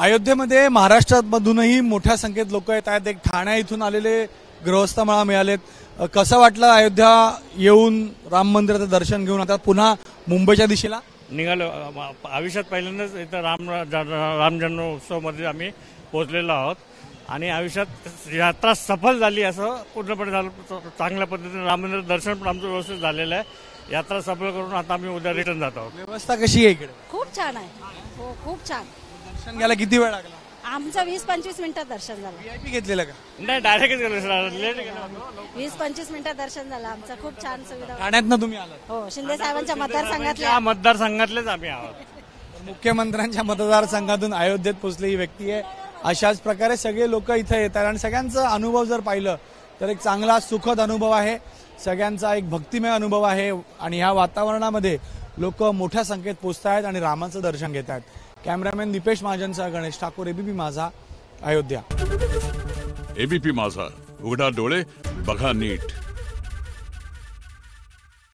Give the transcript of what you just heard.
अयोध्येमध्ये महाराष्ट्रामधूनही मोठ्या संख्येत लोक येत आहेत। एक ठाणे इथून आलेले गृहस्थ मला मिळालेत। कसं वाटलं अयोध्या येऊन राम मंदिराचं दर्शन घेऊन आता पुन्हा मुंबईच्या दिशेला निघालो? आयुष्यात पहिल्यांदाच इथं राम जन्मोत्सवमध्ये आम्ही पोहोचलेलो आहोत आणि आयुष्यात यात्रा सफल झाली असं पूर्णपणे झालं। चांगल्या पद्धतीने राम मंदिर दर्शन पण आमचं व्यवस्थित झालेलं आहे। यात्रा सफल करून आता आम्ही उद्या रिटर्न जात आहोत। व्यवस्था कशी आहे इकडे? खूप छान आहे। हो, खूप छान। दर्शन घ्यायला किती वेळ लागला? आमचं 20-25 मिनिटात दर्शन झालं। VIP घेतलेलं का? नाही, डायरेक्टच गेलो, लेट गेलो। 20-25 मिनिटात दर्शन झालं आमचं। खूप छान सुविधा। ठाण्यातनं तुम्ही आलात? हो, शिंदे साहेबांच्या मतदारसंघातल्या या मतदारसंघातलेच आम्ही आहोत। मुख्यमंत्र्यांच्या मतदारसंघातून अयोध्येत पोहोचली ही व्यक्ती आहे। अशाच प्रकारे सगळे लोक इथे येतात आणि सगळ्यांचा अनुभव जर पाहिलं तर एक चांगला सुखद अनुभव आहे। सगळ्यांचा एक भक्तिमय अनुभव आहे आणि ह्या वातावरणामध्ये लोक मोठ्या संख्येत पोहोचत आहेत आणि रामाचं दर्शन घेत आहेत। कॅमेरामॅन दीपेश महाजनसह गणेश ठाकूर, एबीपी माझा, अयोध्या। एबीपी माझा, उघडा डोळे बघा नीट।